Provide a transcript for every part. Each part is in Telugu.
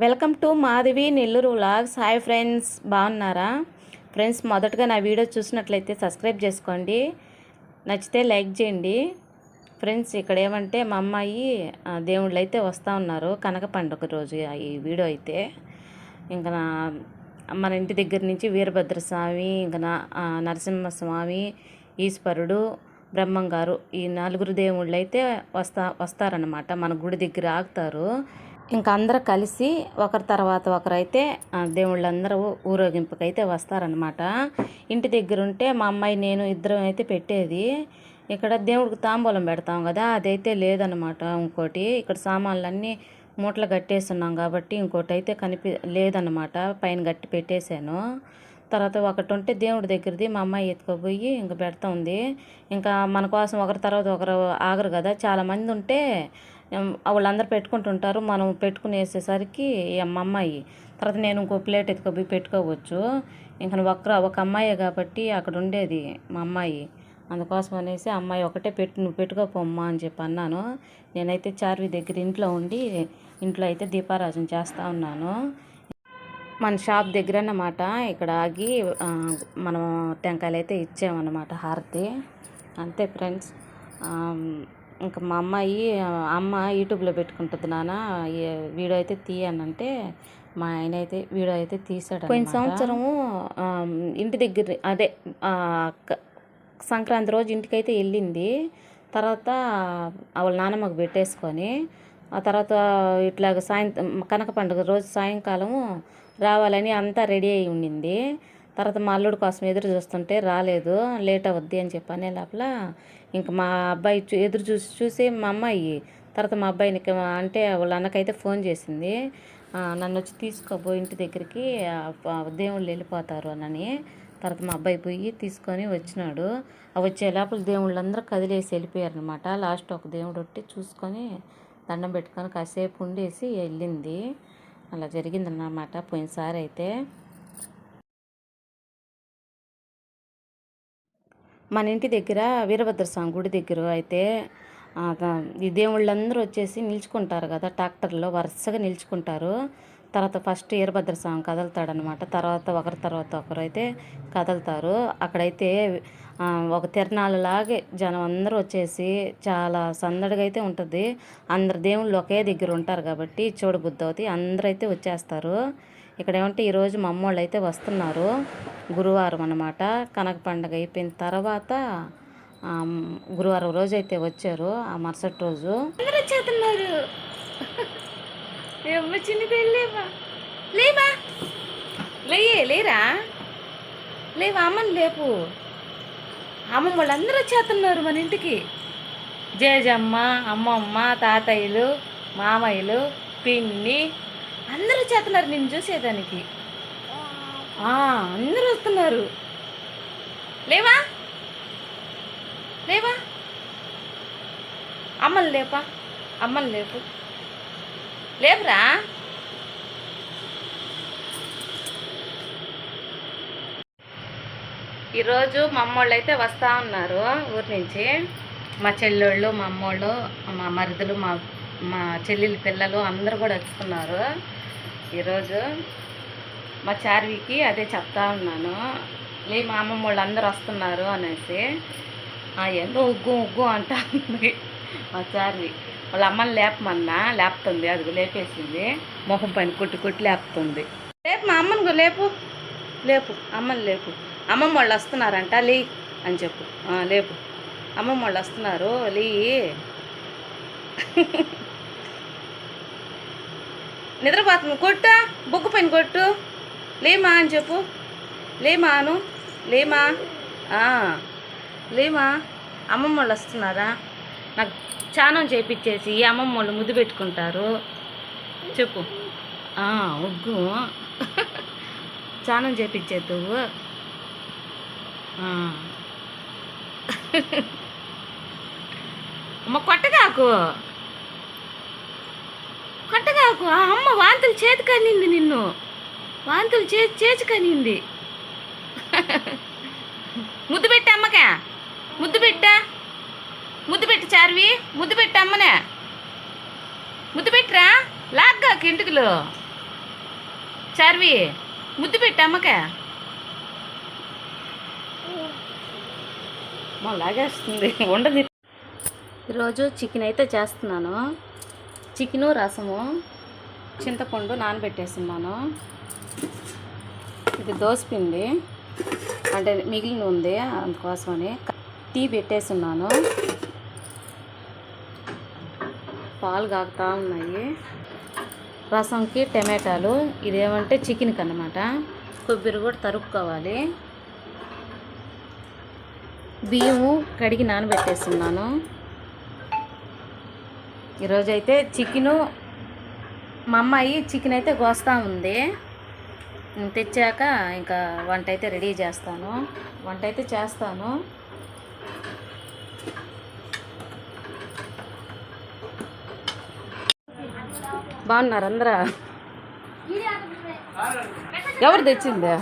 Welcome to Madhavi Nellore vlogs. Hi friends, బాగున్నారా ఫ్రెండ్స్? మొదటగా నా వీడియో చూసినట్లయితే సబ్స్క్రైబ్ చేసుకోండి, నచ్చితే లైక్ చేయండి ఫ్రెండ్స్. ఇక్కడ ఏమంటే మా అమ్మాయి దేవుళ్ళు అయితే వస్తూ ఉన్నారు కనక పండుగ రోజు. ఈ వీడియో అయితే ఇంకా మన ఇంటి దగ్గర నుంచి వీరభద్రస్వామి, ఇంకా నరసింహస్వామి, ఈశ్వరుడు, బ్రహ్మంగారు, ఈ నలుగురు దేవుళ్ళు అయితే వస్తారనమాట. మన గుడి దగ్గర ఆగుతారు. ఇంకా అందరూ కలిసి ఒకరి తర్వాత ఒకరైతే దేవుళ్ళందరూ ఊరేగింపుకైతే వస్తారనమాట. ఇంటి దగ్గర ఉంటే మా అమ్మాయి నేను ఇద్దరం అయితే పెట్టేది. ఇక్కడ దేవుడికి తాంబూలం పెడతాం కదా, అదైతే లేదనమాట. ఇంకోటి ఇక్కడ సామాన్లన్నీ మూటలు కట్టేస్తున్నాం కాబట్టి ఇంకోటి అయితే లేదన్నమాట. పైన గట్టి పెట్టేశాను. తర్వాత ఒకటి ఉంటే దేవుడి దగ్గరది మా అమ్మాయి ఎత్తుకుపోయి ఇంకా పెడతా ఉంది. ఇంకా మన కోసం ఒకరి తర్వాత ఒకరు ఆగరు కదా, చాలామంది ఉంటే వాళ్ళందరూ పెట్టుకుంటుంటారు. మనం పెట్టుకునేసేసరికి మా అమ్మాయి తర్వాత నేను ఇంకో ప్లేట్ ఎత్తుకుపోయి పెట్టుకోవచ్చు. ఇంకా ఒక అమ్మాయే కాబట్టి అక్కడ ఉండేది మా అమ్మాయి. అందుకోసం అనేసి అమ్మాయి ఒకటే నువ్వు పెట్టుకోపోమ్మా అని చెప్పి అన్నాను. నేనైతే చార్వి దగ్గర ఇంట్లో అయితే దీపారాజన చేస్తూ ఉన్నాను. మన షాప్ దగ్గర అన్నమాట. ఇక్కడ ఆగి మనం టెంకాయలు అయితే ఇచ్చామన్నమాట, హారతి. అంతే ఫ్రెండ్స్. ఇంకా మా అమ్మ యూట్యూబ్లో పెట్టుకుంటుంది, నాన్న వీడియో అయితే తీయనంటే మా ఆయన అయితే వీడియో అయితే తీసాడు. పోయిన సంవత్సరము ఇంటి దగ్గర అదే సంక్రాంతి రోజు ఇంటికైతే వెళ్ళింది. తర్వాత వాళ్ళ నాన్నమ్మకు పెట్టేసుకొని ఆ తర్వాత ఇట్లాగ కనక పండుగ రోజు సాయంకాలము రావాలని అంతా రెడీ అయి ఉండింది. తర్వాత మా అల్లుడు కోసం ఎదురు చూస్తుంటే రాలేదు, లేట్ అవుద్ది అని చెప్పి అనే లోపల ఇంకా మా అబ్బాయి ఎదురు చూసి మా అమ్మాయి తర్వాత మా అబ్బాయిని అంటే వాళ్ళ అన్నకైతే ఫోన్ చేసింది, నన్ను వచ్చి తీసుకోబోయి ఇంటి దగ్గరికి దేవుళ్ళు వెళ్ళిపోతారు అని. తర్వాత మా అబ్బాయి పోయి తీసుకొని వచ్చినాడు. వచ్చే లోపల దేవుళ్ళందరూ కదిలేసి వెళ్ళిపోయారు అనమాట. లాస్ట్ ఒక దేవుడు ఒట్టి చూసుకొని దండం పెట్టుకొని కాసేపు ఉండేసి వెళ్ళింది. అలా జరిగిందన్నమాట పోయినసారి అయితే. మన ఇంటి దగ్గర వీరభద్రస్వామి గుడి దగ్గర అయితే ఈ దేవుళ్ళందరూ వచ్చేసి నిల్చుకుంటారు కదా, ట్రాక్టర్లో వరుసగా నిల్చుకుంటారు. తర్వాత ఫస్ట్ వీరభద్రస్వామి కదులుతాడనమాట. తర్వాత ఒకరు అయితే కదులుతారు. అక్కడైతే ఒక తిరణాలలాగే జనం అందరూ వచ్చేసి చాలా సందడిగా అయితే ఉంటుంది. అందరు దేవుళ్ళు ఒకే దగ్గర ఉంటారు కాబట్టి చూడబుద్ధి అవుతాయి. అందరూ అయితే వచ్చేస్తారు. ఇక్కడ ఏమంటే ఈరోజు మా అమ్మోళ్ళు అయితే వస్తున్నారు, గురువారం అన్నమాట. కనక పండుగ అయిపోయిన తర్వాత గురువారం రోజు అయితే వచ్చారు. ఆ మరుసటి రోజు అందరూ వచ్చేస్తున్నారు. లేవా లేరా లేవా అమ్మని లేపు. అమ్మమ్మ వాళ్ళందరూ వచ్చేస్తున్నారు మన ఇంటికి. జేజమ్మ, అమ్మమ్మ, తాతయ్యలు, మామయ్యలు, పిన్ని అందరూ వచ్చేస్తున్నారు నిన్ను చూసేదానికి. అందరూ వస్తున్నారు. లేవా లేవా అమ్మని లేపా, అమ్మని లేపురా. ఈరోజు మా అమ్మోళ్ళు అయితే వస్తూ ఉన్నారు ఊరి నుంచి. మా చెల్లెళ్ళు, మా అమ్మోళ్ళు, మా మరుదులు, మా చెల్లెళ్ళ పిల్లలు అందరూ కూడా వస్తున్నారు ఈరోజు. మా చార్వికి అదే చెప్తా ఉన్నాను, మా అమ్మమ్మ వాళ్ళు అందరూ వస్తున్నారు అనేసి. ఎంతో ఉగ్గు అంటా ఉంది మా చార్వి. వాళ్ళ అమ్మని లేపుతుంది, అది లేపేసింది. మొహం పైన కొట్టి లేపుతుంది. లేపు మా అమ్మని లేపు అమ్మని లేపు. అమ్మమ్మ వాళ్ళు వస్తున్నారంట, లే అని చెప్పు. లేపు, అమ్మమ్మ వాళ్ళు వస్తున్నారు, లే. నిద్రపోతుంది, కొట్టు, బొగ్గు పైన కొట్టు. లేమా అని చెప్పు. లేమాను లేమా అమ్మమ్మ వాళ్ళు వస్తున్నారా? నాకు చానం చేపించేసి అమ్మమ్మ వాళ్ళు ముద్దు పెట్టుకుంటారు చెప్పు. ఉగ్గు చానం చేపించేద్దువు. అమ్మ కొట్టగాకు అమ్మ వాంతులు చేతికనింది, నిన్ను వాంతులు చేతికనింది. ముద్దు పెట్టి అమ్మకా, ముద్దు పెట్టి చార్వి, ముద్దు పెట్టి అమ్మనే, ముద్దు పెట్టిరా. లాగ్గాకు ఇంటికిలో చార్వి ముద్దు పెట్టి అమ్మకే లాగేస్తుంది ఉండదు. ఈరోజు చికెన్ అయితే చేస్తున్నాను. చికెను రసము చింతపండు నానబెట్టేస్తున్నాను. ఇది దోసపిండి అంటే మిగిలిన ఉంది అందుకోసమని టీ పెట్టేస్తున్నాను. పాలు కాగుతూ ఉన్నాయి. రసంకి టమాటాలు ఇదేమంటే చికెన్కి అన్నమాట. కొబ్బరి కూడా తరుక్కోవాలి. బియ్యము కడిగి నానబెట్టేస్తున్నాను. ఈరోజైతే చికెను మా అమ్మాయి చికెన్ అయితే కోస్తూ ఉంది. తెచ్చాక ఇంకా వంట అయితే రెడీ చేస్తాను. వంట అయితే చేస్తాను. బాగున్నారు అందరూ? ఎవరు తెచ్చిందా?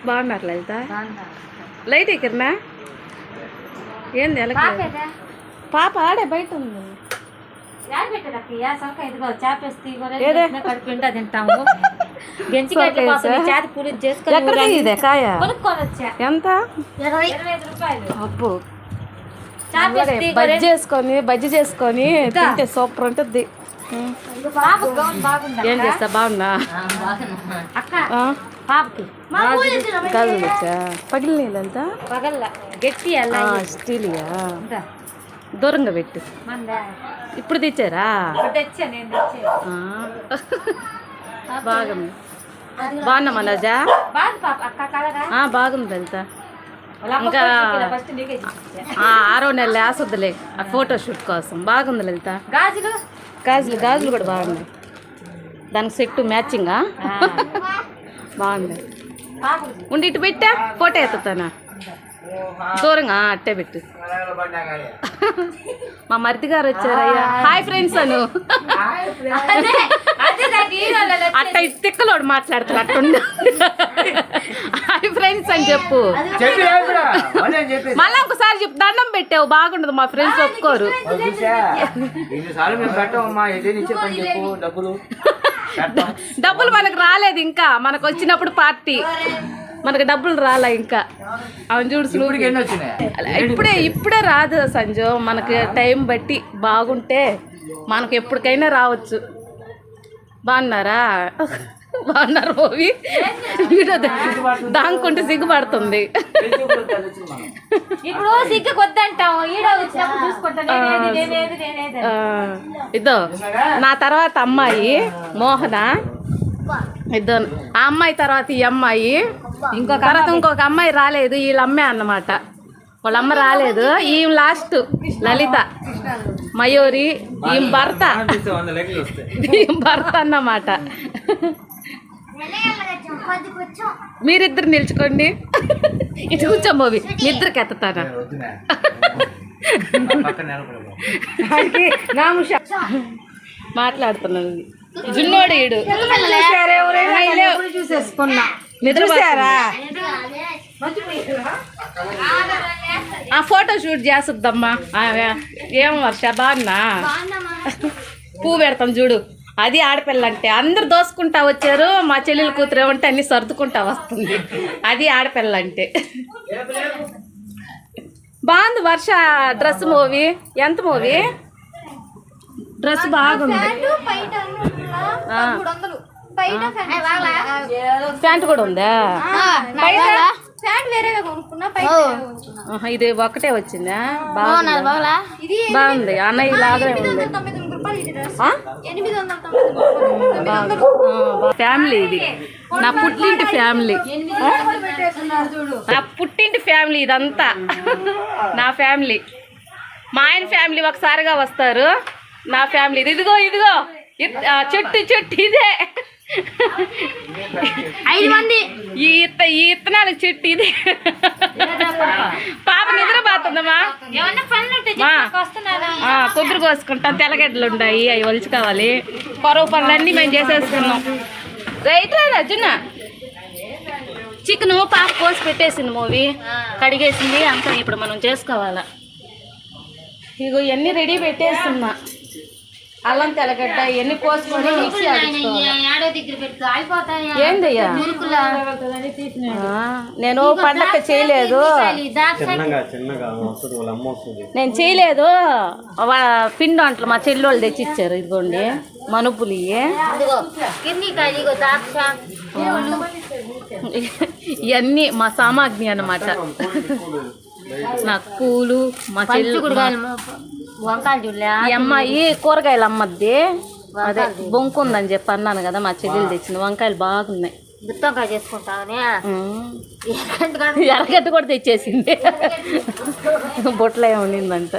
బాగున్నారు లలిత. లైట్ ఎక్కర్నా ఏంది ఎలా పాప ఆడే బయట ఉంది. ఎంత అప్పు బజ్జీ చేసుకొని తింటే సూపర్ ఉంటుంది. ఏం చేస్తా బాగున్నా గాజులు తెచ్చా పగిలి నీళ్ళంతా గట్టి స్టీలియా దూరంగా పెట్టు. ఇప్పుడు తెచ్చారా? బాగుంది. బాగున్నా మనోజా? బాగుంది లలిత. ఇంకా 6వ నెల వేసొద్దులే ఆ ఫోటోషూట్ కోసం. బాగుంది లలిత. గాజులు కూడా బాగున్నాయి. దానికి సెట్ మ్యాచింగా బాగుంది. ఉండి ఇటు పెట్టా ఫోటో ఎత్తుతానా దూరంగా అట్టే పెట్టు. మా మరిది గారు వచ్చారయ్యా. హాయ్ ఫ్రెండ్స్ అను అట్ట తిక్కలోడు మాట్లాడుతున్నట్టు. హాయ్ ఫ్రెండ్స్ అని చెప్పు. మళ్ళీ ఒకసారి చెప్పు. దండం పెట్టావు బాగుండదు. మా ఫ్రెండ్స్ ఒప్పుకోరు. డబ్బులు మనకు రాలేదు ఇంకా. మనకు వచ్చినప్పుడు పార్టీ. మనకు డబ్బులు రాలా ఇంకా. అవును చూడు ఇప్పుడే రాదు సంజు. మనకి టైం బట్టి బాగుంటే మనకు ఎప్పటికైనా రావచ్చు. బాగున్నారా? బాగున్నారు మూవీ వీడియో దాంకుంటే సిగ్గుపడుతుంది. ఇద్దో నా తర్వాత అమ్మాయి మోహన. ఇద్దో ఆ అమ్మాయి తర్వాత ఈ అమ్మాయి. ఇంకొక అమ్మాయి రాలేదు. వీళ్ళ అమ్మాయి అన్నమాట. వాళ్ళ అమ్మ రాలేదు. ఈమె లాస్ట్ లలిత మయూరి. ఈమె భర్త అన్నమాట. మీరిద్దరు నిల్చుకోండి. ఇటు కూర్చోబోవి నిద్రకి ఎత్తాను. మాట్లాడుతున్నాను. జున్నోడు ఈడు నిద్రపోయారా? Photo shoot చేస్తుందమ్మా. ఏం వర్ష బాగున్నా? పువ్వు పెడతాం చూడు. అది ఆడపిల్ల అంటే అందరు దోసుకుంటా వచ్చారు. మా చెల్లెల కూతురు ఏమంటే అన్ని సర్దుకుంటా వస్తుంది. అది ఆడపిల్ల అంటే. బాగుంది వర్ష డ్రెస్. మూవీ ఎంత మూవీ డ్రెస్ బాగుంది. ప్యాంట్ కూడా ఉందా? ఇది ఒకటే వచ్చిందా? బాగుంది. అన్నయ్య లాగానే ఉంది. ఫ్యామిలీ ఇది. నా పుట్టింటి ఫ్యామిలీ. నా పుట్టింటి ఫ్యామిలీ ఇదంతా. నా ఫ్యామిలీ. మా ఆయన ఫ్యామిలీ ఒకసారిగా వస్తారు. నా ఫ్యామిలీ ఇదిగో చెట్టు ఇదే. 5 మంది. ఈ ఇత్తనాలకు చెట్టు ఇది. పాప నిద్రపోతుందమ్మా. కొబ్బరి కోసుకుంటాం. తెల్లగడ్డలు ఉన్నాయి. అవి ఒలుచుకోవాలి. పొరవ పనులన్నీ మేము చేసేసుకున్నాం. రైట్ అర్జున చికెను పాప కోసి పెట్టేసింది. మూవీ కడిగేసింది అంతా. ఇప్పుడు మనం చేసుకోవాలా. ఇగో ఇవన్నీ రెడీ పెట్టేస్తున్నా. అల్లం తెల్లగడ్డ ఎన్ని కోసుకొని మిక్సీ ఏందయ్యా నేను పండగ చేయలేదు, నేను చేయలేదు. పిండి వంటలు మా చెల్లెళ్ళు తెచ్చిచ్చారు. ఇదిగోండి మనుపులు ఇవన్నీ మా సామాగ్రి అన్నమాట. నాకు పూలు మా చెల్లి ఈ అమ్మాయి కూరగాయలు అమ్మద్ది, అదే బొంకు ఉందని చెప్పి అన్నాను కదా, మా చెల్లెలు తెచ్చింది. వంకాయలు బాగున్నాయి. గుత్తొంకాయ చేసుకుంటానే ఎర్రగడ్డ కూడా తెచ్చేసింది. బొట్లో ఉండిందంట.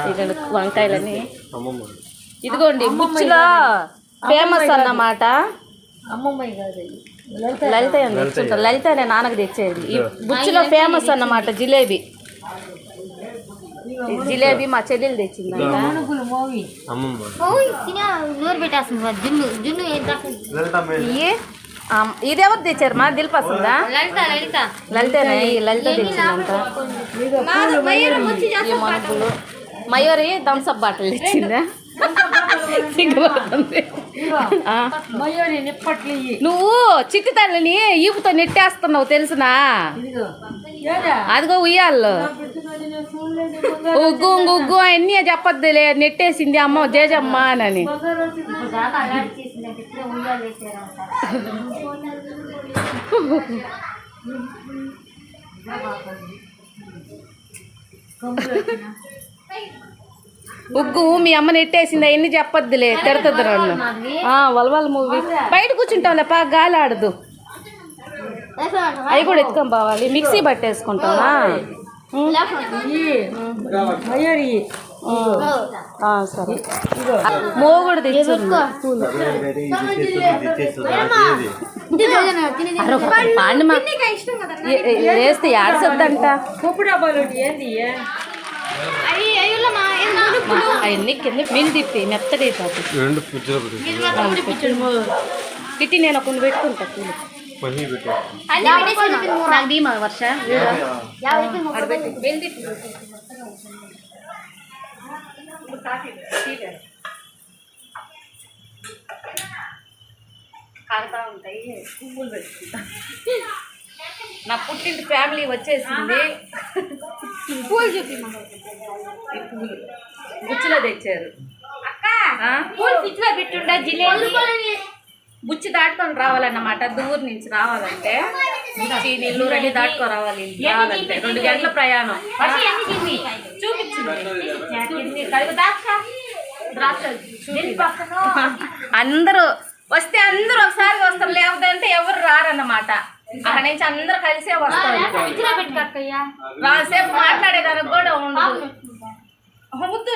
ఇక్కడ వంకాయలని ఇదిగోండి బుచ్చిలో ఫేమస్ అన్నమాట. లలిత తెచ్చుకుంటారు. లలిత నేను నాన్నకు తెచ్చేది. ఈ బుచ్చిలో ఫేమస్ అన్నమాట జిలేబీ. జిలేబీ మా చెల్లెలు తెచ్చిందంట. ఇదెవరు తెచ్చారు? మా దిల్పస్తుందా? లలితనే. లలిత తెచ్చిందంట. మనుపులు మయూరి థమ్స్అప్ బాటిల్ తెచ్చిందా? నువ్వు చిట్టి తల్లిని ఈపుతో నెట్టేస్తున్నావు తెలుసునా? అదిగో ఉయ్యాల్లో ఉగ్గు ఉగ్గు అన్నీ చెప్పొద్దులే, నెట్టేసింది అమ్మ జేజమ్మ అని. ఉగ్గు మీ అమ్మ నెట్టేసింది అవన్నీ చెప్పొద్దులే, తిడుతుంది నన్ను. వలవల మూవీ బయట కూర్చుంటాంలే, పా గాలి ఆడదు. అవి కూడా ఎత్తుకొని పోవాలి. మిక్సీ పట్టేసుకుంటావా? సరే. మోగుడు తెచ్చు వేస్తే ఆడసొద్దంట. అవన్నీ కింద మిల్ తిప్పి మెత్తడైపోతుంది. తిట్టి నేను ఒక పెట్టుకుంటా. నాకు దీమా వర్ష కారుతా ఉంటాయి. పువ్వులు పెట్టుకుంటా. నా పుట్టింటి ఫ్యామిలీ వచ్చేసింది. పూలు చూపి పూలు బుచ్చిలో తెచ్చారు. పెట్టుండ జిలేబీ బుచ్చి దాటుకొని రావాలన్నమాట. దూరం నుంచి రావాలంటే బుచ్చి నెల్లూరు అన్ని దాటుకొని రావాలంటే 2 గంటల ప్రయాణం. అందరూ వస్తే అందరూ ఒకసారి వస్తారు, లేకపోతే ఎవరు రారన్నమాట. అక్కడ నుంచి అందరు కలిసే వస్తారు. రాసేపు మాట్లాడేదానికి కూడా ఉండదు. ముద్దు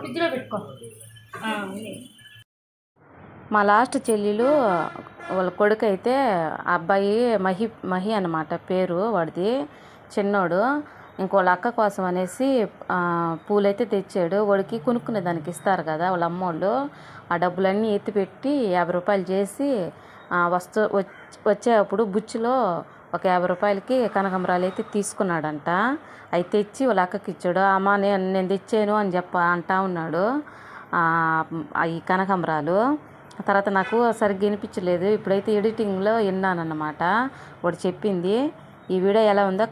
ఫ్రిడ్జ్లో పెట్టుకో. మా లాస్ట్ చెల్లెలు వాళ్ళ కొడుకు అయితే అబ్బాయి మహి అన్నమాట పేరు వాడిది, చిన్నోడు. ఇంకోళ్ళ అక్క కోసం అనేసి పూలైతే తెచ్చాడు. వాడికి కొనుక్కునే దానికి ఇస్తారు కదా వాళ్ళ అమ్మోళ్ళు. ఆ డబ్బులన్నీ ఎత్తిపెట్టి 50 రూపాయలు చేసి వచ్చేటప్పుడు బుచ్చిలో ఒక 50 రూపాయలకి కనకాంబరాలు అయితే తీసుకున్నాడంట. అవి తెచ్చి వాళ్ళ అక్కకి ఇచ్చాడు. అమ్మ నేను తెచ్చాను అని అంటా ఉన్నాడు ఈ కనకాంబరాలు. తర్వాత నాకు సరిగ్గా వినిపించలేదు. ఇప్పుడైతే ఎడిటింగ్లో విన్నానన్నమాట. వాడు చెప్పింది. ఈ వీడియో ఎలా ఉందో